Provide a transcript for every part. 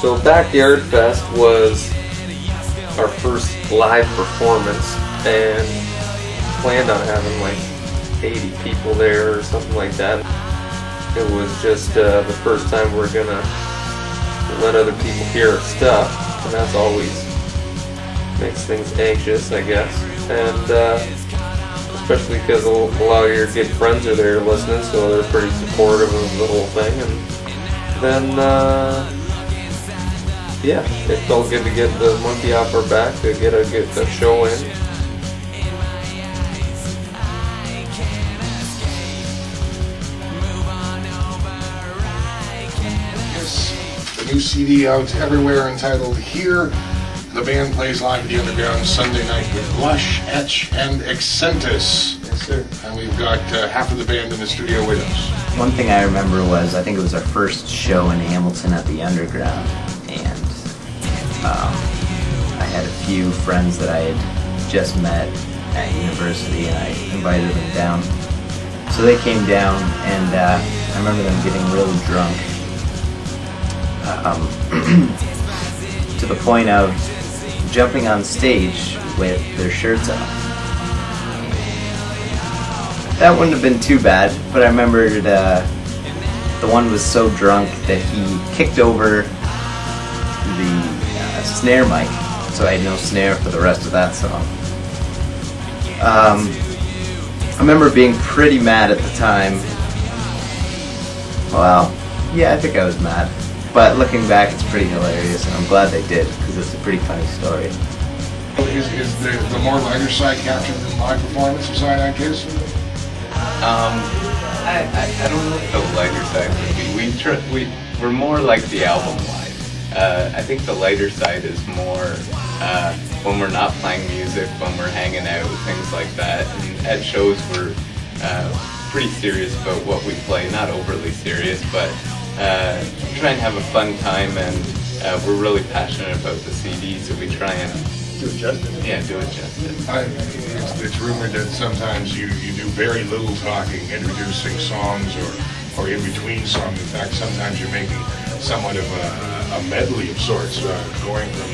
So Backyard Fest was our first live performance, and planned on having like 80 people there or something like that. It was just the first time we're gonna let other people hear our stuff, and that's always makes things anxious, I guess. And especially because a lot of your good friends are there listening, so they're pretty supportive of the whole thing. And then, yeah, it felt good to get the monkey off our back, to get a show in. The new CD out everywhere entitled Here. The band plays live at the Underground Sunday night with Blush, Etch, and Accentus. Yes, sir. And we've got half of the band in the studio with us. One thing I remember was, I think it was our first show in Hamilton at the Underground, and I had a few friends that I had just met at university, and I invited them down. So they came down, and I remember them getting really drunk. To the point of jumping on stage with their shirts off. That wouldn't have been too bad, but I remember the one was so drunk that he kicked over the snare mic, so I had no snare for the rest of that song. I remember being pretty mad at the time. Well, yeah, I think I was mad. But looking back, it's pretty hilarious, and I'm glad they did, because it's a pretty funny story. Is the more lighter side captured in live performance of Cyanide Kiss? I don't know if the lighter side would be. We're more like the album live. I think the lighter side is more when we're not playing music, when we're hanging out, things like that. And at shows we're pretty serious about what we play, not overly serious, but try and have a fun time, and we're really passionate about the CD, so we try and do it justice. Yeah, do it justice. It's rumored that sometimes you do very little talking, introducing songs or in between songs. In fact, sometimes you're making somewhat of a medley of sorts, going from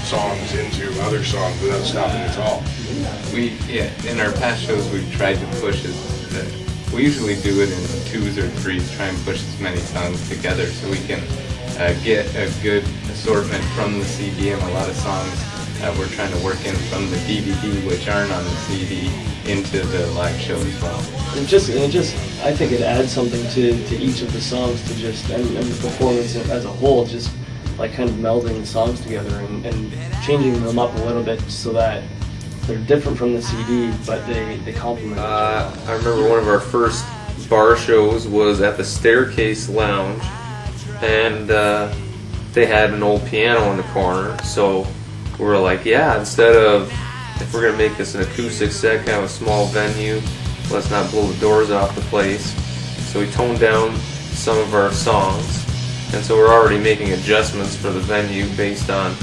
songs into other songs without stopping at all. In our past shows, we've tried to push we usually do it in 2s or 3s, try and push as many songs together so we can get a good assortment from the CD, and a lot of songs we're trying to work in from the DVD, which aren't on the CD, into the live show as well. And I think it adds something to each of the songs, to just and the performance as a whole, just like kind of melding the songs together and changing them up a little bit so that they're different from the CD, but they complement each other. I remember one of our first bar shows was at the Staircase Lounge, and they had an old piano in the corner, so we were like, yeah, instead of, if we're going to make this an acoustic set, kind of a small venue, let's not blow the doors off the place. So we toned down some of our songs, and so we're already making adjustments for the venue based on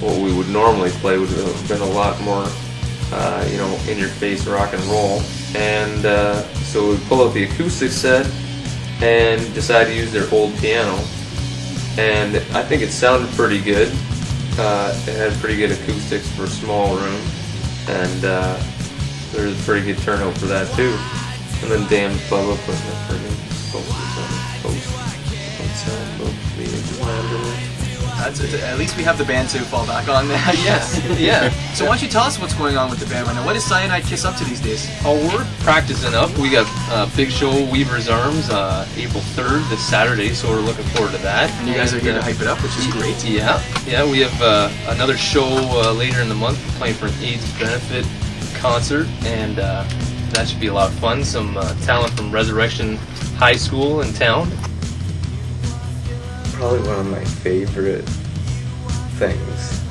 what we would normally play. Would have been a lot more in-your-face rock and roll. And so we pull out the acoustic set and decide to use their old piano. And I think it sounded pretty good. It had pretty good acoustics for a small room. And there was a pretty good turnout for that too. And then Dan Bubba putting up friggin' posters on the post. At least we have the band to fall back on. Yes, yeah. So why don't you tell us what's going on with the band right now? What is Cyanide Kiss up to these days? Oh, we're practicing up. We got a big show, Weaver's Arms, April 3rd, this Saturday, so we're looking forward to that. And you guys are here to hype it up, which is great. Yeah, we have another show later in the month. We're playing for an AIDS benefit concert, and that should be a lot of fun. Some talent from Resurrection High School in town. Probably one of my favorite things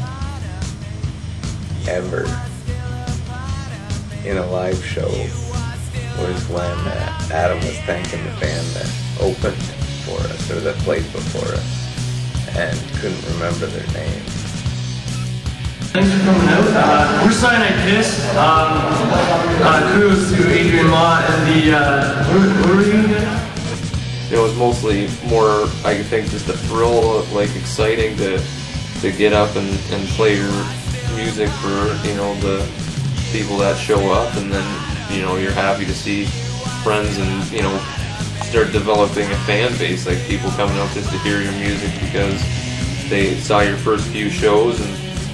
ever in a live show was when Adam was thanking the band that opened for us, or that played before us, and couldn't remember their name. Thanks for coming out. We're Cyanide Kiss. Kudos to Adrian Law and the, what were you again? it was mostly more, I think, just a thrill, like exciting to get up and play your music for, you know, the people that show up, and then, you know, you're happy to see friends and, you know, start developing a fan base, like people coming up just to hear your music because they saw your first few shows, and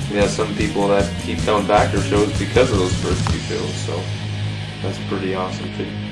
we have some people that keep coming back to shows because of those first few shows, so that's pretty awesome too.